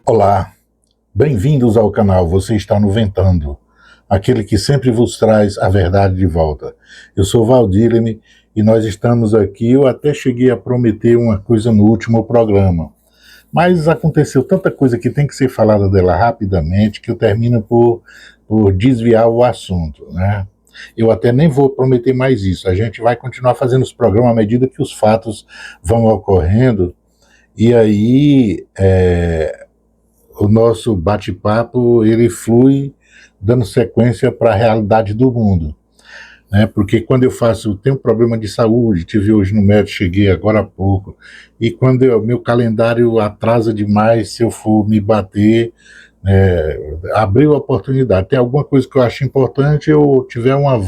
Olá, bem-vindos ao canal Você Está no Ventando, aquele que sempre vos traz a verdade de volta. Eu sou Valdileme e nós estamos aqui. Eu até cheguei a prometer uma coisa no último programa, mas aconteceu tanta coisa que tem que ser falada dela rapidamente que eu termino por desviar o assunto, né? Eu até nem vou prometer mais isso. A gente vai continuar fazendo os programas à medida que os fatos vão ocorrendo, e aí o nosso bate-papo ele flui dando sequência para a realidade do mundo, né? Porque quando eu tenho um problema de saúde, tive hoje no médico, cheguei agora há pouco, e quando meu calendário atrasa demais, se eu for me bater, abriu a oportunidade, tem alguma coisa que eu acho importante, eu tiver uma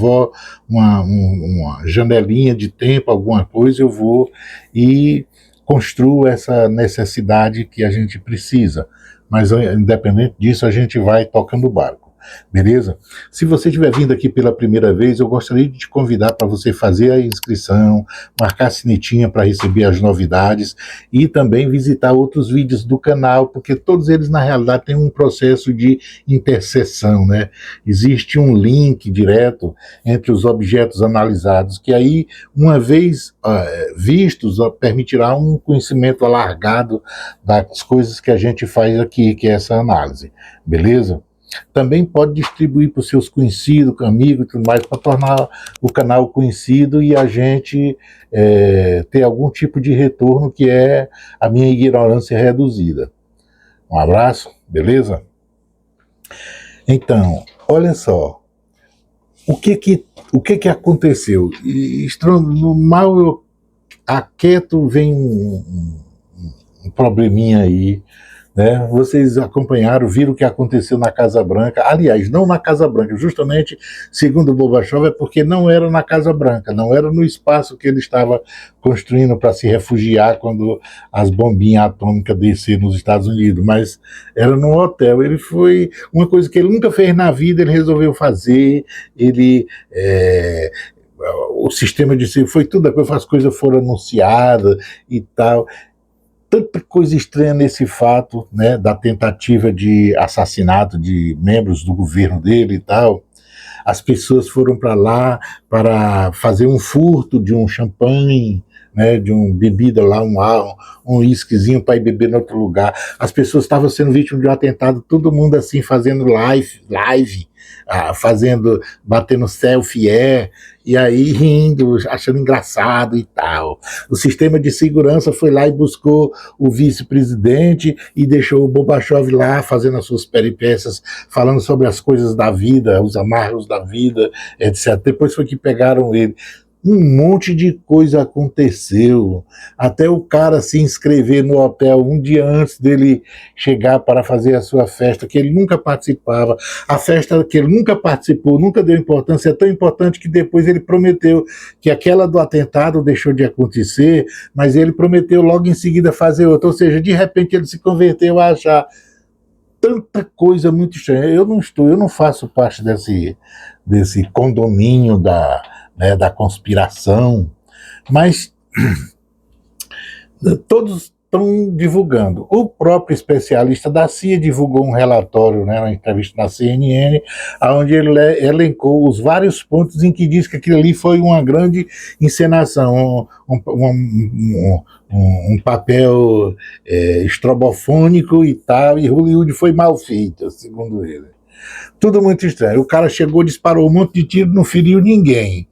janelinha de tempo, alguma coisa, eu vou e construo essa necessidade que a gente precisa. Mas independente disso, a gente vai tocando o barco, beleza? Se você estiver vindo aqui pela primeira vez, eu gostaria de te convidar para você fazer a inscrição, marcar a sinetinha para receber as novidades e também visitar outros vídeos do canal, porque todos eles na realidade têm um processo de interseção, né? Existe um link direto entre os objetos analisados, que aí, uma vez vistos, permitirá um conhecimento alargado das coisas que a gente faz aqui, que é essa análise, beleza? Também pode distribuir para os seus conhecidos, amigos e tudo mais, para tornar o canal conhecido e a gente ter algum tipo de retorno, que é a minha ignorância reduzida. Um abraço, beleza? Então, olha só, o que aconteceu? No mal eu aquieto, vem um probleminha aí, né? Vocês acompanharam, viram o que aconteceu na Casa Branca. Aliás, não na Casa Branca, justamente segundo o Gorbachev, é porque não era na Casa Branca, não era no espaço que ele estava construindo para se refugiar quando as bombinhas atômicas desceram nos Estados Unidos, mas era num hotel. Ele foi uma coisa que ele nunca fez na vida, ele resolveu fazer. O sistema de segurança foi tudo, depois as coisas foram anunciadas e tal. Tanta coisa estranha nesse fato, né, da tentativa de assassinato de membros do governo dele e tal. As pessoas foram para lá para fazer um furto de um champanhe, né, de uma bebida lá, um uísquezinho para ir beber em outro lugar. As pessoas estavam sendo vítimas de um atentado, todo mundo assim fazendo live, batendo selfie, e aí rindo, achando engraçado e tal. O sistema de segurança foi lá e buscou o vice-presidente e deixou o Gorbachev lá fazendo as suas peripécias, falando sobre as coisas da vida, os amargos da vida, etc. Depois foi que pegaram ele. Um monte de coisa aconteceu, até o cara se inscrever no hotel um dia antes dele chegar para fazer a sua festa, que ele nunca participava. A festa que ele nunca participou, nunca deu importância, é tão importante que depois ele prometeu que aquela do atentado deixou de acontecer, mas ele prometeu logo em seguida fazer outra, ou seja, de repente ele se converteu a achar tanta coisa muito estranha. Eu não faço parte desse condomínio da conspiração, mas todos estão divulgando. O próprio especialista da CIA divulgou um relatório, né, uma entrevista na CNN, onde ele elencou os vários pontos em que diz que aquilo ali foi uma grande encenação, um papel estrobofônico e tal, e Hollywood foi mal feito, segundo ele. Tudo muito estranho. O cara chegou, disparou um monte de tiro, não feriu ninguém.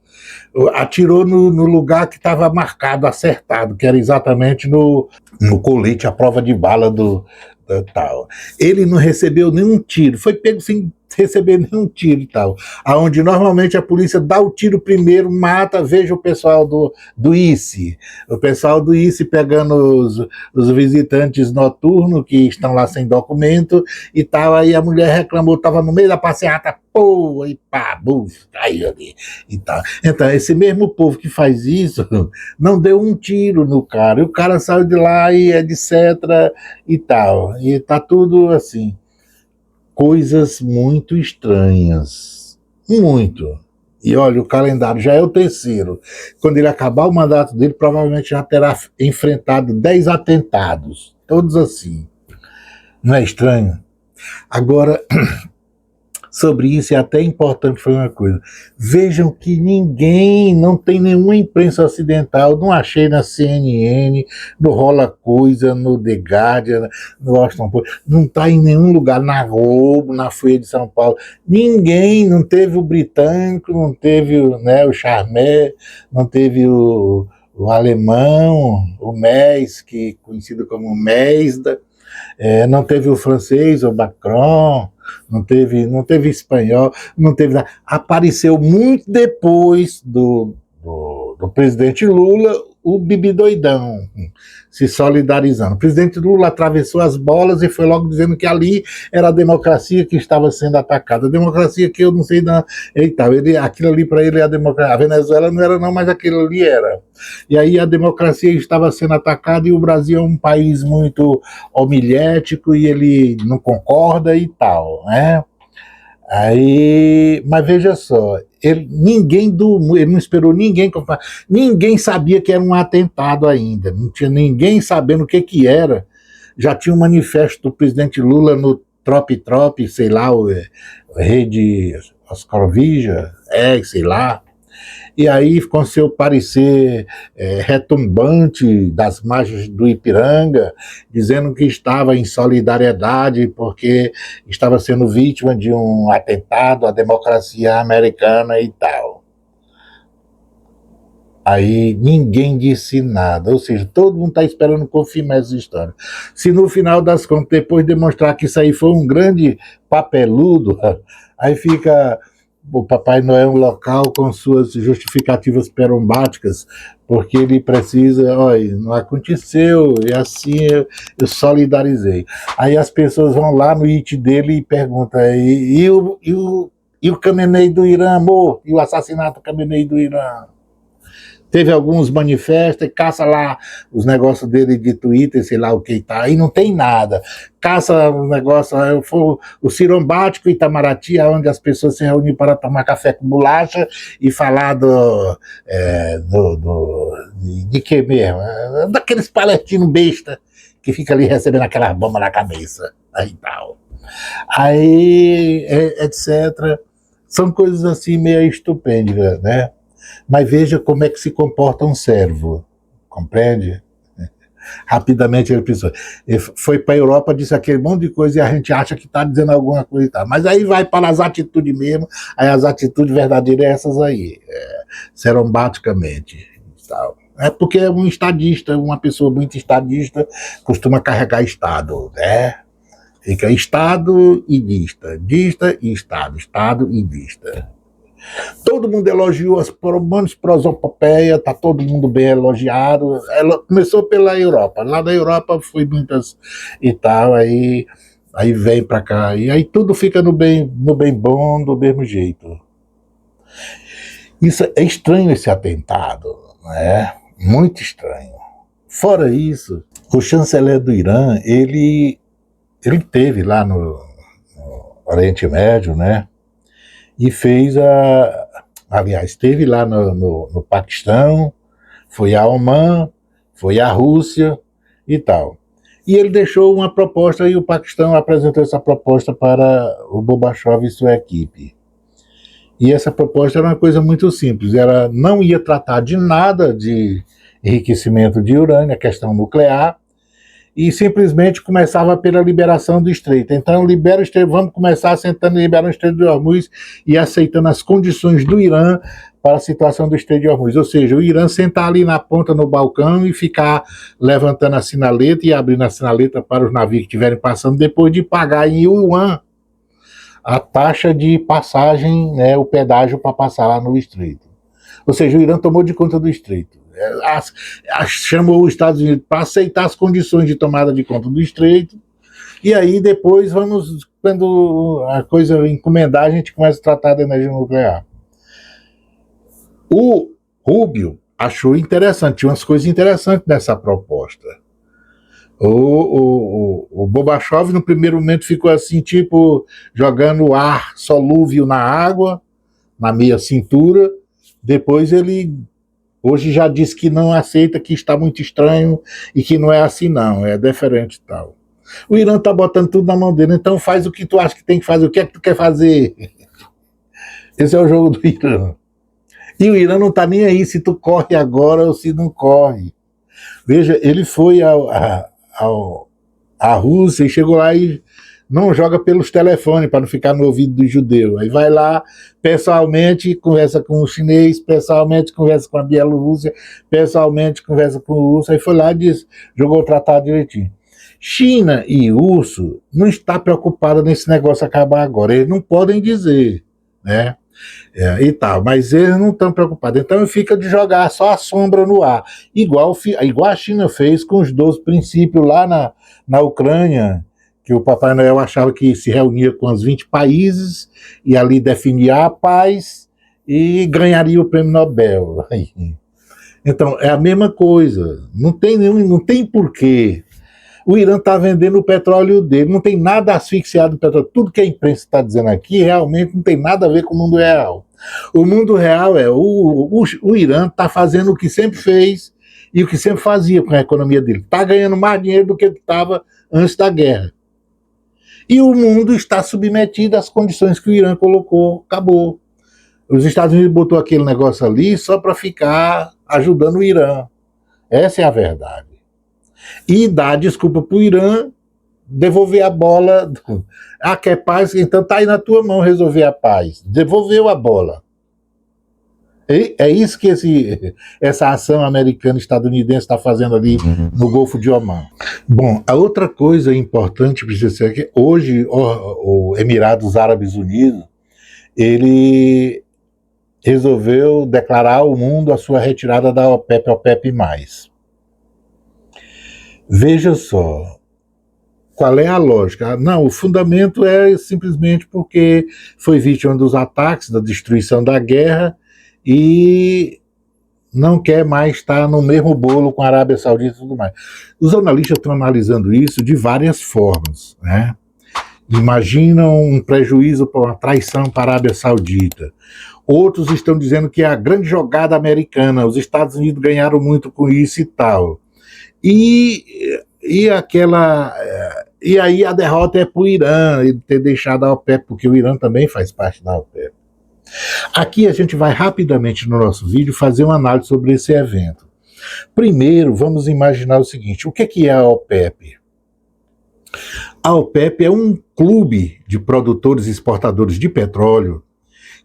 Atirou no lugar que estava marcado, acertado, que era exatamente no colete, a prova de bala do tal. Ele não recebeu nenhum tiro, foi pego sem receber nenhum tiro e tal. Aonde normalmente a polícia dá o tiro primeiro, mata, veja o pessoal do ICE. O pessoal do ICE pegando os visitantes noturnos que estão lá sem documento e tal, aí a mulher reclamou, estava no meio da passeata, pô, e pá, buf, caiu ali e tal. Então, esse mesmo povo que faz isso, não deu um tiro no cara, e o cara saiu de lá e etc e tal. E tá tudo assim. Coisas muito estranhas. Muito. E olha, o calendário já é o terceiro. Quando ele acabar o mandato dele, provavelmente já terá enfrentado 10 atentados. Todos assim. Não é estranho? Agora, sobre isso é até importante falar uma coisa. Vejam que ninguém, não tem nenhuma imprensa ocidental, não achei na CNN, no Rola Coisa, no The Guardian, no Washington Post, não está em nenhum lugar, na Globo, na Folha de São Paulo. Ninguém, não teve o britânico, não teve, né, o Charmé, não teve o alemão, o MES, que conhecido como MESDA, não teve o francês, o Macron, não teve espanhol, não teve nada. Apareceu muito depois do presidente Lula, o Bibi Doidão, se solidarizando. O presidente Lula atravessou as bolas e foi logo dizendo que ali era a democracia que estava sendo atacada. A democracia que eu não sei da. Aquilo ali para ele é a democracia. A Venezuela não era, não, mas aquilo ali era. E aí a democracia estava sendo atacada e o Brasil é um país muito homilético e ele não concorda e tal, né? Aí, mas veja só, ele não esperou ninguém, ninguém sabia que era um atentado ainda, não tinha ninguém sabendo o que era. Já tinha um manifesto do presidente Lula no Trop, sei lá, o Rede Oscarovija, sei lá. E aí, com seu parecer retumbante das margens do Ipiranga, dizendo que estava em solidariedade porque estava sendo vítima de um atentado à democracia americana e tal. Aí ninguém disse nada, ou seja, todo mundo está esperando confirmar essa história. Se no final das contas, depois demonstrar que isso aí foi um grande papeludo, aí fica o Papai Noel um local com suas justificativas perombáticas, porque ele precisa, olha, não aconteceu, e assim eu solidarizei. Aí as pessoas vão lá no IT dele e perguntam, e o Khamenei do Irã morto? E o assassinato do Khamenei do Irã? Teve alguns manifestos, caça lá os negócios dele de Twitter, sei lá o que tá, aí não tem nada. Caça o negócio, o Cirombático Itamaraty, onde as pessoas se reúnem para tomar café com bolacha e falar de que mesmo? Daqueles palestinos besta que fica ali recebendo aquela bomba na cabeça, aí tal. Aí, etc. São coisas assim meio estupêndias, né? Mas veja como é que se comporta um servo, compreende? Rapidamente ele pensou, ele foi para a Europa, disse aquele monte de coisa e a gente acha que está dizendo alguma coisa e tal, mas aí vai para as atitudes mesmo, aí as atitudes verdadeiras essas aí, serombaticamente tal. É porque é um estadista, uma pessoa muito estadista costuma carregar Estado, né? Fica Estado e dista e Estado e dista. Todo mundo elogiou as prosopopeia, tá todo mundo bem elogiado. Ela começou pela Europa, lá da Europa foi muitas e tal, aí vem para cá, e aí tudo fica no bem bom, do mesmo jeito. Isso é estranho, esse atentado, né? Muito estranho. Fora isso, o chanceler do Irã, ele esteve lá no Oriente Médio, né? E fez aliás, esteve lá no Paquistão, foi a Omã, foi a Rússia e tal. E ele deixou uma proposta e o Paquistão apresentou essa proposta para o Gorbachev e sua equipe. E essa proposta era uma coisa muito simples, ela não ia tratar de nada de enriquecimento de urânio, a questão nuclear, e simplesmente começava pela liberação do estreito. Então, libera o estreito, vamos começar sentando liberando o estreito de Hormuz e aceitando as condições do Irã para a situação do estreito de Hormuz. Ou seja, o Irã sentar ali na ponta no balcão e ficar levantando a sinaleta e abrindo a sinaleta para os navios que estiverem passando, depois de pagar em yuan a taxa de passagem, né, o pedágio para passar lá no estreito. Ou seja, o Irã tomou de conta do estreito. Chamou os Estados Unidos para aceitar as condições de tomada de conta do estreito, e aí depois quando a coisa encomendar, a gente começa a tratar da energia nuclear. O Rubio achou interessante, tinha umas coisas interessantes nessa proposta. O Gorbachev, no primeiro momento, ficou assim, tipo, jogando ar solúvel na água, na meia cintura. Depois ele, hoje já disse que não aceita, que está muito estranho e que não é assim não, é diferente e tal. O Irã está botando tudo na mão dele, então faz o que tu acha que tem que fazer, o que é que tu quer fazer? Esse é o jogo do Irã. E o Irã não está nem aí se tu corre agora ou se não corre. Veja, ele foi à Rússia e chegou lá e não joga pelos telefones para não ficar no ouvido do judeu. Aí vai lá, pessoalmente conversa com o chinês, pessoalmente conversa com a Bielorrússia, pessoalmente conversa com o russo, aí foi lá e jogou o tratado direitinho. China e urso não está preocupada nesse negócio acabar agora. Eles não podem dizer, né? E tal, mas eles não estão preocupados. Então fica de jogar só a sombra no ar. Igual a China fez com os 12 princípios lá na Ucrânia, que o Papai Noel achava que se reunia com os 20 países e ali definia a paz e ganharia o prêmio Nobel. Então é a mesma coisa. Não tem porquê. O Irã está vendendo o petróleo dele, não tem nada asfixiado no petróleo. Tudo que a imprensa está dizendo aqui realmente não tem nada a ver com o mundo real. O mundo real é o Irã está fazendo o que sempre fez e o que sempre fazia com a economia dele. Está ganhando mais dinheiro do que estava antes da guerra. E o mundo está submetido às condições que o Irã colocou. Acabou. Os Estados Unidos botou aquele negócio ali só para ficar ajudando o Irã. Essa é a verdade. E dá desculpa para o Irã devolver a bola. Quer paz? Então tá aí na tua mão resolver a paz. Devolveu a bola. É isso que essa ação americana e estadunidense está fazendo ali no Golfo de Omã. Bom, a outra coisa importante precisa ser que hoje o Emirados Árabes Unidos ele resolveu declarar ao mundo a sua retirada da OPEP+. Veja só, qual é a lógica? Não, o fundamento é simplesmente porque foi vítima dos ataques, da destruição da guerra e não quer mais estar no mesmo bolo com a Arábia Saudita e tudo mais. Os analistas estão analisando isso de várias formas, né? Imaginam um prejuízo, uma traição para a Arábia Saudita. Outros estão dizendo que é a grande jogada americana, os Estados Unidos ganharam muito com isso e tal. E aí a derrota é para o Irã, ele ter deixado a OPEP, porque o Irã também faz parte da OPEP. Aqui a gente vai rapidamente no nosso vídeo fazer uma análise sobre esse evento. Primeiro, vamos imaginar o seguinte, o que é a OPEP? A OPEP é um clube de produtores e exportadores de petróleo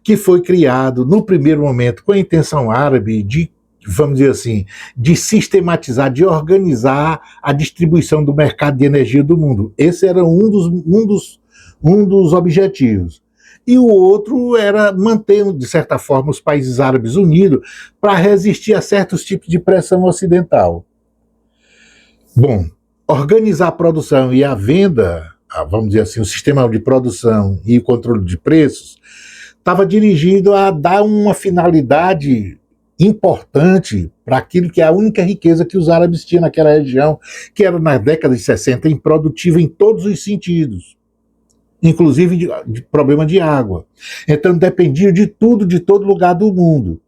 que foi criado no primeiro momento com a intenção árabe de, vamos dizer assim, de sistematizar, de organizar a distribuição do mercado de energia do mundo. Esse era um dos objetivos. E o outro era manter, de certa forma, os países árabes unidos para resistir a certos tipos de pressão ocidental. Bom, organizar a produção e a venda, vamos dizer assim, o sistema de produção e o controle de preços, estava dirigido a dar uma finalidade importante para aquilo que é a única riqueza que os árabes tinham naquela região, que era na década de 60 improdutiva em todos os sentidos, inclusive de problema de água. Então dependiam de tudo, de todo lugar do mundo.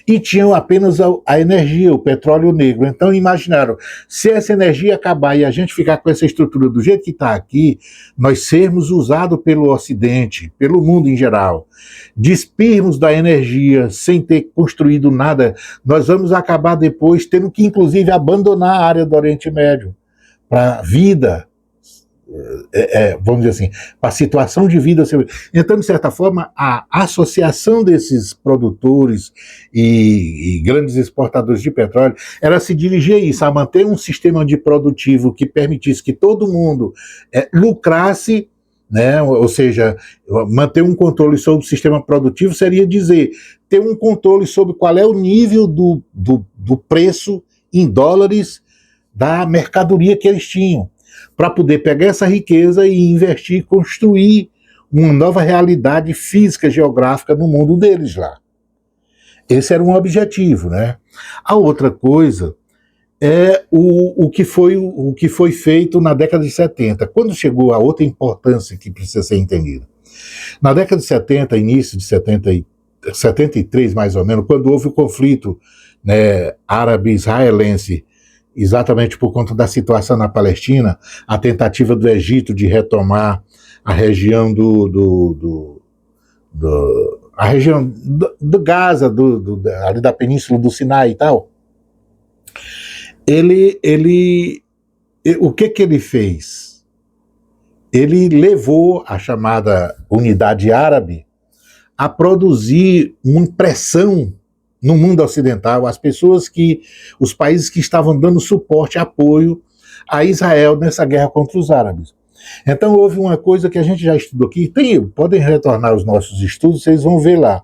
E tinham apenas a energia, o petróleo negro. Então imaginaram, se essa energia acabar e a gente ficar com essa estrutura do jeito que está aqui, nós sermos usados pelo Ocidente, pelo mundo em geral, despirmos da energia sem ter construído nada, nós vamos acabar depois tendo que inclusive abandonar a área do Oriente Médio para a vida, vamos dizer assim, para a situação de vida. Então, de certa forma, a associação desses produtores e grandes exportadores de petróleo era se dirigir a isso, a manter um sistema de produtivo que permitisse que todo mundo lucrasse, né? Ou seja, manter um controle sobre o sistema produtivo seria dizer, ter um controle sobre qual é o nível do preço em dólares da mercadoria que eles tinham, para poder pegar essa riqueza e investir, construir uma nova realidade física, geográfica no mundo deles lá. Esse era um objetivo, né? A outra coisa é o que foi feito na década de 70, quando chegou a outra importância que precisa ser entendida. Na década de 70, início de 73 mais ou menos, quando houve o conflito, né, árabe-israelense, exatamente por conta da situação na Palestina, a tentativa do Egito de retomar a região a região do Gaza, ali da Península do Sinai e tal, o que ele fez? Ele levou a chamada Unidade Árabe a produzir uma pressão no mundo ocidental, os países que estavam dando suporte, apoio a Israel nessa guerra contra os árabes. Então houve uma coisa que a gente já estudou aqui, podem retornar aos nossos estudos, vocês vão ver lá,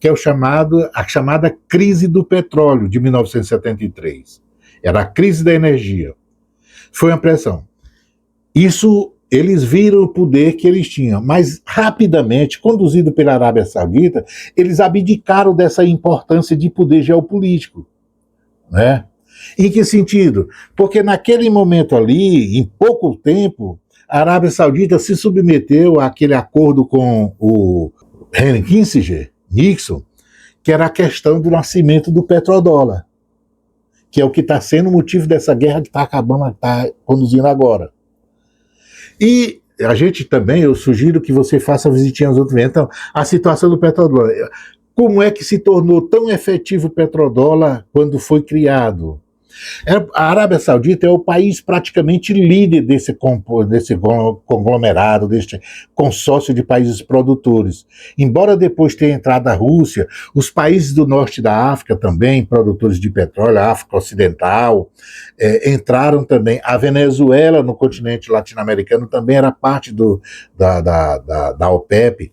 que é a chamada crise do petróleo de 1973. Era a crise da energia. Foi uma pressão. Isso, eles viram o poder que eles tinham, mas rapidamente, conduzido pela Arábia Saudita, eles abdicaram dessa importância de poder geopolítico, né? Em que sentido? Porque naquele momento ali, em pouco tempo, a Arábia Saudita se submeteu àquele acordo com o Henry Kissinger, Nixon, que era a questão do nascimento do petrodólar, que é o que está sendo o motivo dessa guerra que está acabando, está conduzindo agora. E a gente também, eu sugiro que você faça visitinha aos outros. Então, a situação do petrodólar. Como é que se tornou tão efetivo o petrodólar quando foi criado? A Arábia Saudita é o país praticamente líder desse conglomerado, deste consórcio de países produtores. Embora depois tenha entrado a Rússia, os países do norte da África também, produtores de petróleo, a África Ocidental, entraram também. A Venezuela, no continente latino-americano, também era parte da OPEP.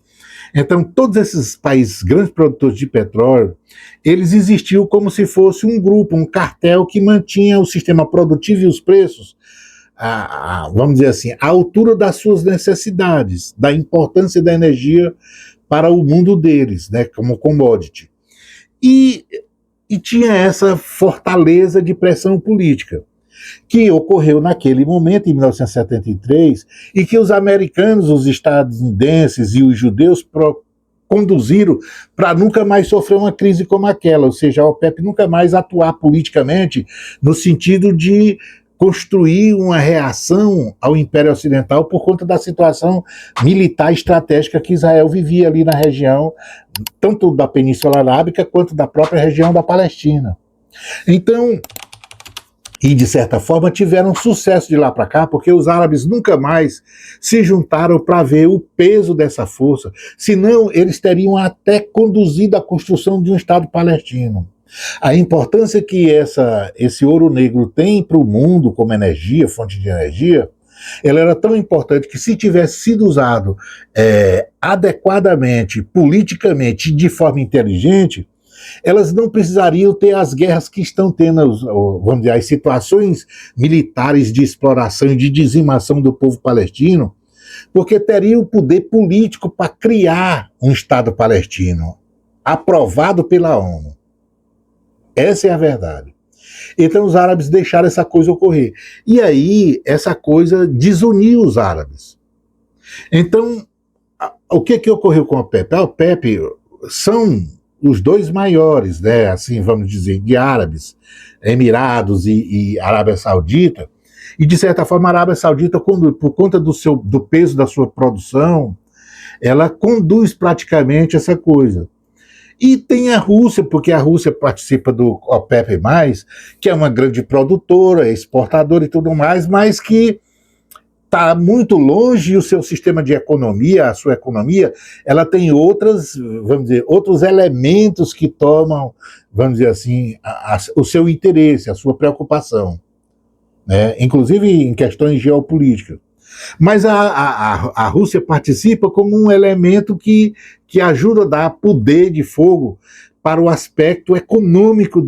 Então, todos esses países, grandes produtores de petróleo, eles existiam como se fosse um grupo, um cartel que mantinha o sistema produtivo e os preços, vamos dizer assim, à altura das suas necessidades, da importância da energia para o mundo deles, né, como commodity. E tinha essa fortaleza de pressão política, que ocorreu naquele momento, em 1973, e que os americanos, os estadunidenses e os judeus conduziram para nunca mais sofrer uma crise como aquela, ou seja, a OPEP nunca mais atuar politicamente no sentido de construir uma reação ao Império Ocidental por conta da situação militar estratégica que Israel vivia ali na região, tanto da Península Arábica quanto da própria região da Palestina. Então, e de certa forma tiveram sucesso de lá para cá, porque os árabes nunca mais se juntaram para ver o peso dessa força, senão eles teriam até conduzido a construção de um Estado palestino. A importância que esse ouro negro tem para o mundo como energia, fonte de energia, ela era tão importante que, se tivesse sido usado adequadamente, politicamente, de forma inteligente, elas não precisariam ter as guerras que estão tendo, vamos dizer, as situações militares de exploração e de dizimação do povo palestino, porque teriam o poder político para criar um Estado palestino, aprovado pela ONU. Essa é a verdade. Então os árabes deixaram essa coisa ocorrer. E aí essa coisa desuniu os árabes. Então, o que ocorreu com a OPEP? A OPEP são os dois maiores, né, assim, vamos dizer, de árabes, Emirados e Arábia Saudita, e de certa forma a Arábia Saudita, por conta do peso da sua produção, ela conduz praticamente essa coisa. E tem a Rússia, porque a Rússia participa do OPEP+, que é uma grande produtora, exportadora e tudo mais, mas que está muito longe, o seu sistema de economia, a sua economia, ela tem vamos dizer, outros elementos que tomam, vamos dizer assim, o seu interesse, a sua preocupação, né? Inclusive em questões geopolíticas. Mas a Rússia participa como um elemento que ajuda a dar poder de fogo para o aspecto econômico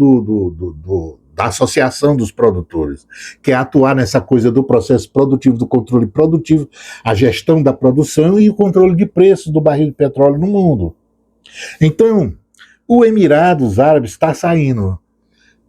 da associação dos produtores, que é atuar nessa coisa do processo produtivo, do controle produtivo, a gestão da produção e o controle de preços do barril de petróleo no mundo. Então, o Emirados Árabes está saindo.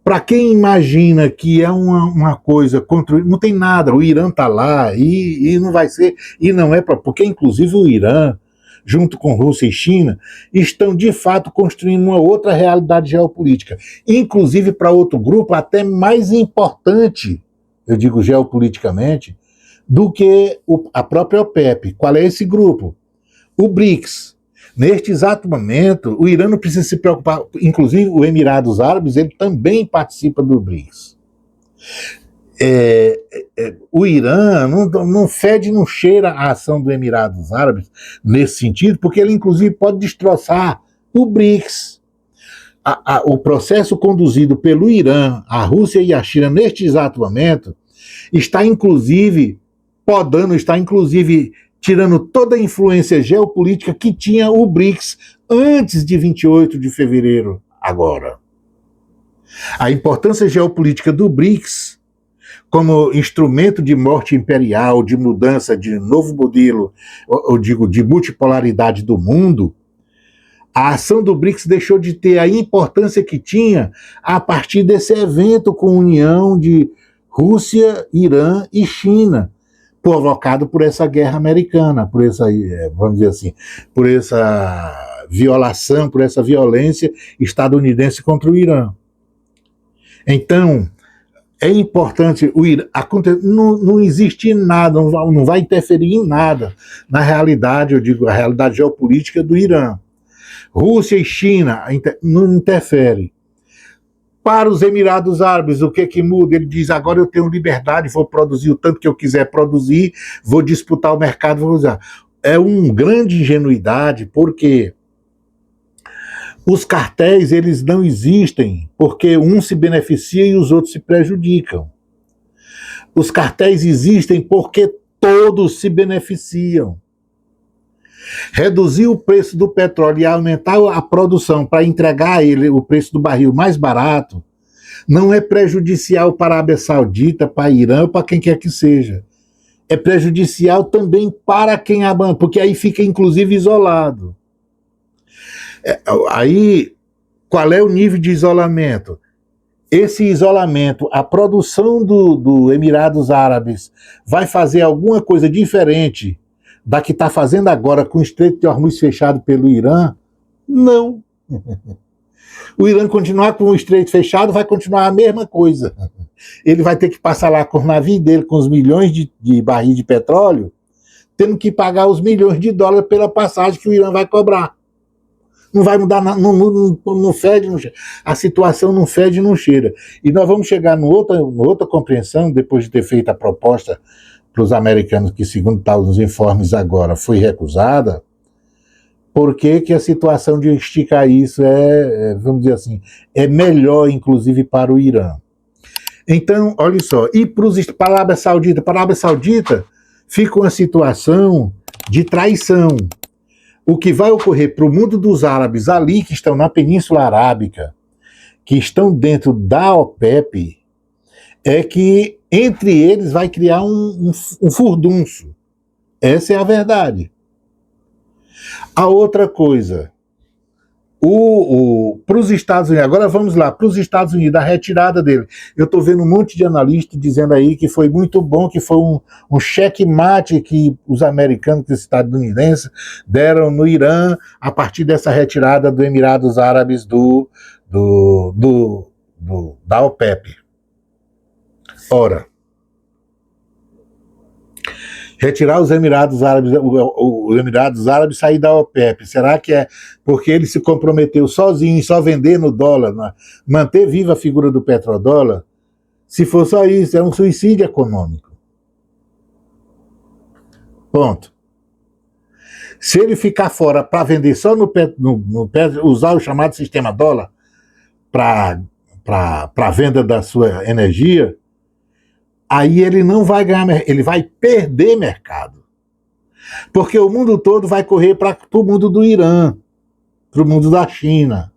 Para quem imagina que é uma coisa construída, não tem nada, o Irã está lá e não vai ser, e não é porque inclusive o Irã, junto com Rússia e China, estão de fato construindo uma outra realidade geopolítica, inclusive para outro grupo até mais importante, eu digo geopoliticamente, do que a própria OPEP. Qual é esse grupo? O BRICS. Neste exato momento, o Irã não precisa se preocupar, inclusive o Emirados Árabes, ele também participa do BRICS. O Irã não fede, não cheira a ação do Emirados Árabes nesse sentido, porque ele inclusive pode destroçar o BRICS. O processo conduzido pelo Irã, a Rússia e a China neste exato momento está inclusive podando, está inclusive tirando toda a influência geopolítica que tinha o BRICS antes de 28 de fevereiro agora. A importância geopolítica do BRICS como instrumento de morte imperial, de mudança, de novo modelo, eu digo, de multipolaridade do mundo, a ação do BRICS deixou de ter a importância que tinha a partir desse evento com união de Rússia, Irã e China, provocado por essa guerra americana, por essa, vamos dizer assim, por essa violação, por essa violência estadunidense contra o Irã. Então, é importante, não existe nada, não vai interferir em nada na realidade, eu digo, a realidade geopolítica do Irã. Rússia e China não interferem. Para os Emirados Árabes, o que muda? Ele diz, agora eu tenho liberdade, vou produzir o tanto que eu quiser produzir, vou disputar o mercado, vou usar. É uma grande ingenuidade, porque os cartéis, eles não existem, porque um se beneficia e os outros se prejudicam. Os cartéis existem porque todos se beneficiam. Reduzir o preço do petróleo e aumentar a produção para entregar a ele o preço do barril mais barato não é prejudicial para a Arábia Saudita, para Irã ou para quem quer que seja. É prejudicial também para quem abandona, porque aí fica inclusive isolado. Aí, qual é o nível de isolamento? Esse isolamento, a produção do Emirados Árabes vai fazer alguma coisa diferente da que está fazendo agora com o Estreito de Hormuz fechado pelo Irã? Não. O Irã continuar com o Estreito fechado vai continuar a mesma coisa. Ele vai ter que passar lá com o navio dele, com os milhões de barris de petróleo, tendo que pagar os milhões de dólares pela passagem que o Irã vai cobrar. Não vai mudar, não fede, não cheira. A situação não fede, não cheira. E nós vamos chegar numa outra compreensão, depois de ter feito a proposta para os americanos, que segundo tal nos informes agora foi recusada, porque que a situação de esticar isso vamos dizer assim, é melhor inclusive para o Irã. Então, olha só, e para a Arábia Saudita? Para a Arábia Saudita fica uma situação de traição. O que vai ocorrer para o mundo dos árabes ali, que estão na Península Arábica, que estão dentro da OPEP, é que entre eles vai criar um furdunço. Essa é a verdade. A outra coisa, para os Estados Unidos, agora vamos lá, para os Estados Unidos, a retirada dele. Eu estou vendo um monte de analistas dizendo aí que foi muito bom, que foi um checkmate que os americanos, que os estadunidenses, deram no Irã a partir dessa retirada do Emirados Árabes da OPEP. Ora, retirar os Emirados Árabes, o Emirados Árabes sair da OPEP, será que é porque ele se comprometeu sozinho em só vender no dólar, manter viva a figura do petrodólar? Se for só isso, é um suicídio econômico. Ponto. Se ele ficar fora para vender só usar o chamado sistema dólar para a venda da sua energia, aí ele não vai ganhar, ele vai perder mercado. Porque o mundo todo vai correr para o mundo do Irã, para o mundo da China.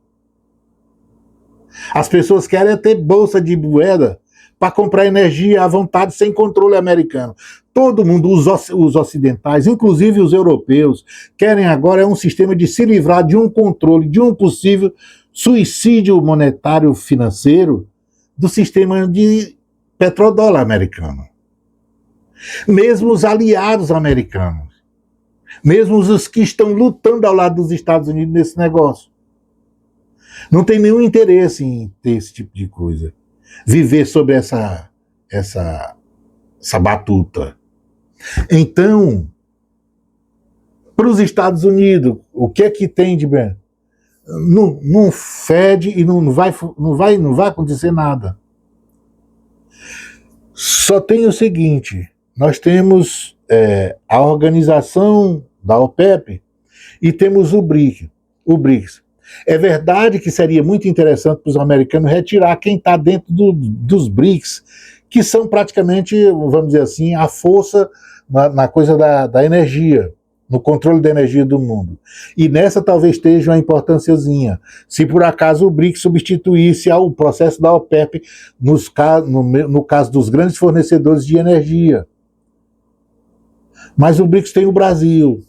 As pessoas querem ter bolsa de moeda para comprar energia à vontade, sem controle americano. Todo mundo, os ocidentais, inclusive os europeus, querem agora um sistema de se livrar de um controle, de um possível suicídio monetário financeiro do sistema de petrodólar americano. Mesmo os aliados americanos, mesmo os que estão lutando ao lado dos Estados Unidos nesse negócio, não tem nenhum interesse em ter esse tipo de coisa. Viver sob essa batuta. Então, para os Estados Unidos, o que é que tem de bem? Não fede e não vai acontecer nada. Só tem o seguinte, nós temos a organização da OPEP e temos o BRICS. É verdade que seria muito interessante para os americanos retirar quem está dentro dos BRICS, que são praticamente, vamos dizer assim, a força na coisa da energia, no controle da energia do mundo. E nessa talvez esteja uma importânciazinha. Se por acaso o BRICS substituísse o processo da OPEP no caso dos grandes fornecedores de energia. Mas o BRICS tem o Brasil,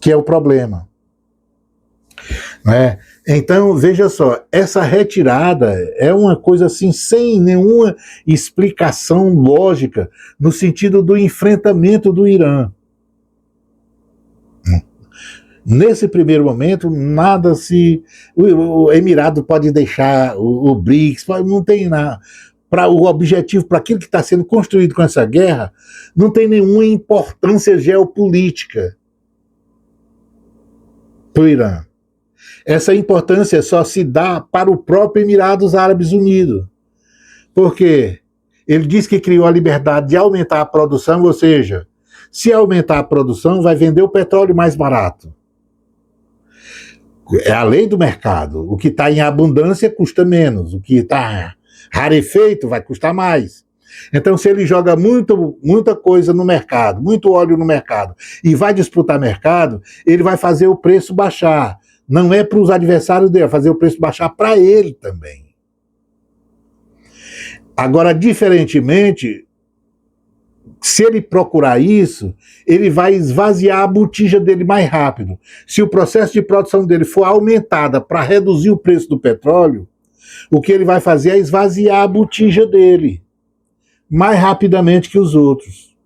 que é o problema. Né? Então, veja só, essa retirada é uma coisa assim, sem nenhuma explicação lógica, no sentido do enfrentamento do Irã. Nesse primeiro momento, nada se... O Emirado pode deixar o BRICS, não tem nada... O objetivo, para aquilo que está sendo construído com essa guerra, não tem nenhuma importância geopolítica para o Irã. Essa importância só se dá para o próprio Emirados Árabes Unidos. Por quê? Ele diz que criou a liberdade de aumentar a produção, ou seja, se aumentar a produção, vai vender o petróleo mais barato. É a lei do mercado. O que está em abundância custa menos. O que está rarefeito vai custar mais. Então, se ele joga muita coisa no mercado, muito óleo no mercado, e vai disputar mercado, ele vai fazer o preço baixar. Não é para os adversários dele, é fazer o preço baixar para ele também. Agora, diferentemente, se ele procurar isso, ele vai esvaziar a botija dele mais rápido. Se o processo de produção dele for aumentada para reduzir o preço do petróleo, o que ele vai fazer é esvaziar a botija dele mais rapidamente que os outros.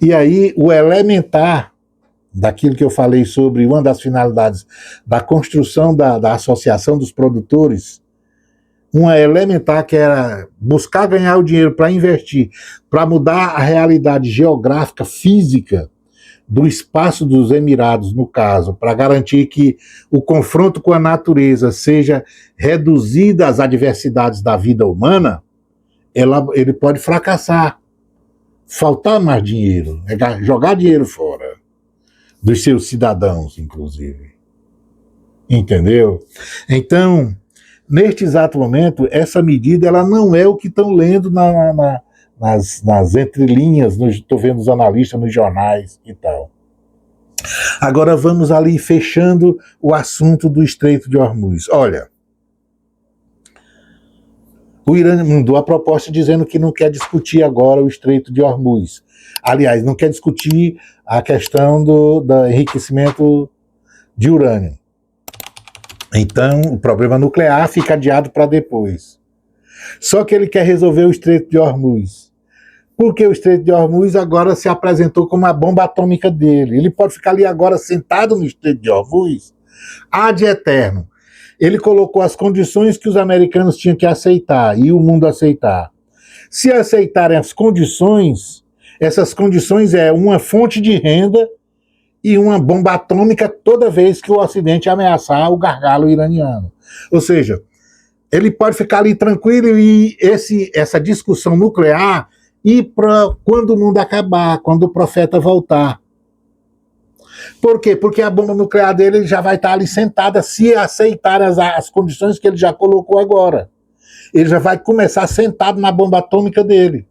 E aí, o elementar daquilo que eu falei sobre uma das finalidades da construção da Associação dos Produtores, uma elementar que era buscar ganhar o dinheiro para investir, para mudar a realidade geográfica, física do espaço dos Emirados, no caso, para garantir que o confronto com a natureza seja reduzida às adversidades da vida humana, ele pode fracassar, faltar mais dinheiro, jogar dinheiro fora dos seus cidadãos, inclusive. Entendeu? Então, neste exato momento, essa medida ela não é o que estão lendo nas entrelinhas, estou vendo os analistas nos jornais e tal. Agora vamos ali fechando o assunto do Estreito de Hormuz. Olha, o Irã mandou a proposta dizendo que não quer discutir agora o Estreito de Hormuz. Aliás, não quer discutir a questão do enriquecimento de urânio. Então, o problema nuclear fica adiado para depois. Só que ele quer resolver o Estreito de Hormuz. Porque o Estreito de Hormuz agora se apresentou como a bomba atômica dele. Ele pode ficar ali agora sentado no Estreito de Hormuz ad eterno. Ele colocou as condições que os americanos tinham que aceitar e o mundo aceitar. Se aceitarem as condições, essas condições é uma fonte de renda e uma bomba atômica toda vez que o Ocidente ameaçar o gargalo iraniano. Ou seja, ele pode ficar ali tranquilo e essa discussão nuclear ir para quando o mundo acabar, quando o profeta voltar. Por quê? Porque a bomba nuclear dele já vai estar ali sentada se aceitar as condições que ele já colocou agora. Ele já vai começar sentado na bomba atômica dele.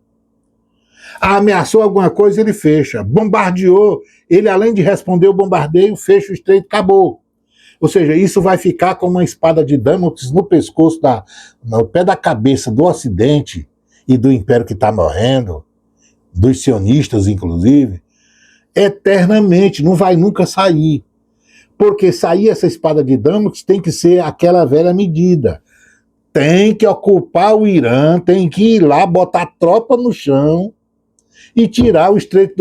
Ameaçou alguma coisa, ele fecha. Bombardeou, ele além de responder o bombardeio, fecha o estreito, acabou. Ou seja, isso vai ficar como uma espada de Damocles no pescoço, no pé da cabeça do Ocidente e do Império que está morrendo, dos sionistas, inclusive, eternamente, não vai nunca sair. Porque sair essa espada de Damocles tem que ser aquela velha medida. Tem que ocupar o Irã, tem que ir lá, botar tropa no chão e tirar o Estreito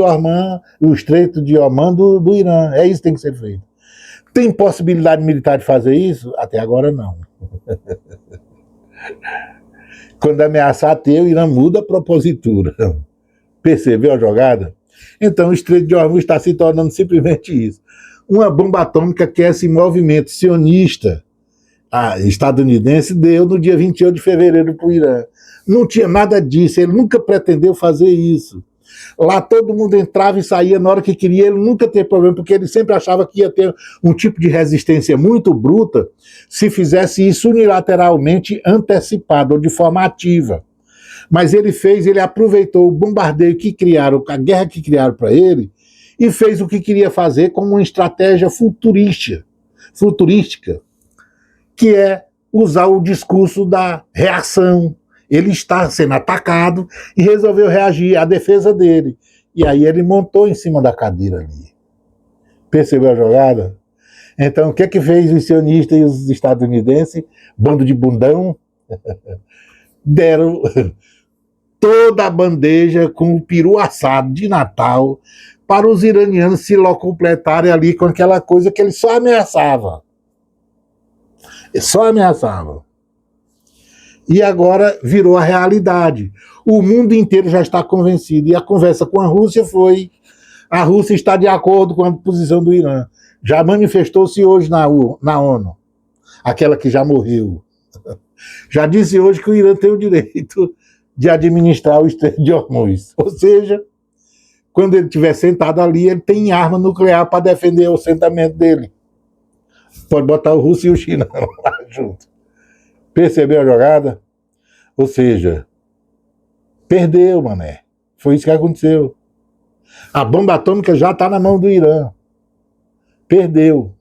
de Omã do Irã. É isso que tem que ser feito. Tem possibilidade militar de fazer isso? Até agora não. Quando ameaçar ter, o Irã muda a propositura. Percebeu a jogada? Então o Estreito de Hormuz está se tornando simplesmente isso. Uma bomba atômica que esse movimento sionista estadunidense deu no dia 28 de fevereiro para o Irã. Não tinha nada disso, ele nunca pretendeu fazer isso. Lá todo mundo entrava e saía na hora que queria, ele nunca teve problema, porque ele sempre achava que ia ter um tipo de resistência muito bruta se fizesse isso unilateralmente antecipado ou de forma ativa. Mas ele aproveitou o bombardeio que criaram, a guerra que criaram para ele, e fez o que queria fazer como uma estratégia futurística, que é usar o discurso da reação. Ele está sendo atacado e resolveu reagir à defesa dele. E aí ele montou em cima da cadeira ali. Percebeu a jogada? Então, o que é que fez os sionistas e os estadunidenses? Bando de bundão. Deram toda a bandeja com o peru assado de Natal para os iranianos se locupletarem ali com aquela coisa que ele só ameaçava. Só ameaçava. E agora virou a realidade. O mundo inteiro já está convencido. E a conversa com a Rússia foi: a Rússia está de acordo com a posição do Irã. Já manifestou-se hoje na ONU, aquela que já morreu. Já disse hoje que o Irã tem o direito de administrar o Estreito de Hormuz. Ou seja, quando ele estiver sentado ali, ele tem arma nuclear para defender o assentamento dele. Pode botar o russo e o chinês lá junto. Percebeu a jogada? Ou seja, perdeu, mané. Foi isso que aconteceu. A bomba atômica já está na mão do Irã. Perdeu.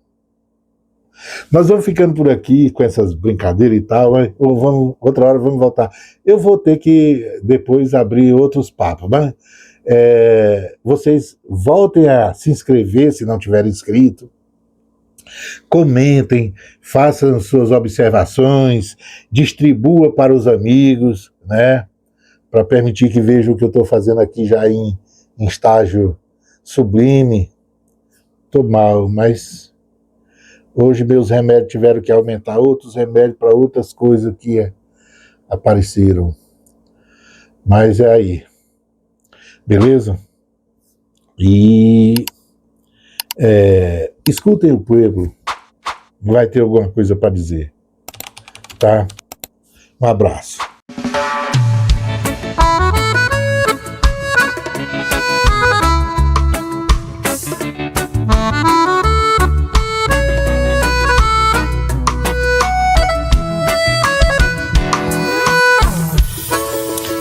Nós vamos ficando por aqui com essas brincadeiras e tal, ou outra hora vamos voltar. Eu vou ter que depois abrir outros papos, mas vocês voltem a se inscrever se não tiverem inscrito. Comentem, façam suas observações, distribua para os amigos, né? Para permitir que vejam o que eu estou fazendo aqui já em estágio sublime. Estou mal, mas hoje meus remédios tiveram que aumentar, outros remédios para outras coisas que apareceram. Mas é aí. Beleza? E escutem o povo, vai ter alguma coisa para dizer, tá? Um abraço.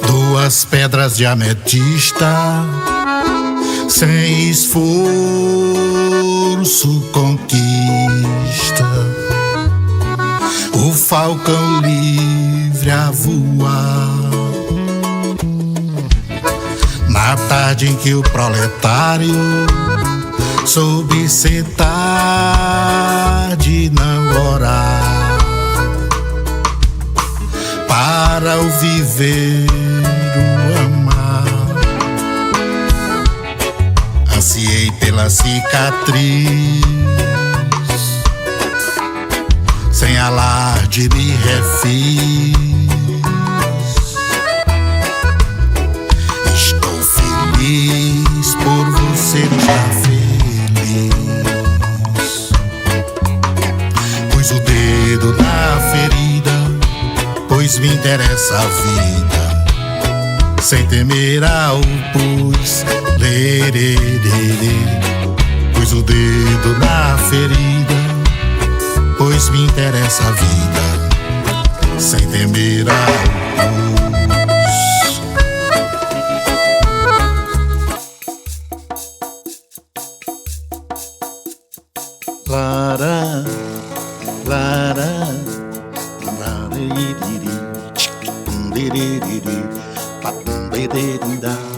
Duas pedras de ametista, sem esforço conquista o falcão livre a voar. Na tarde em que o proletário soube sentar de não orar para o viver, o amar. Ansiei pela cicatriz, sem alarde me refiz. Estou feliz por você já feliz. Pus o dedo na ferida, pois me interessa a vida. Sem temer ao pus, lererê. Pus o dedo na ferida, pois me interessa a vida. sem temer a cruz. Lara, lara, lara, iriri, chick, dee dee dee dee, pa dee dee dee da.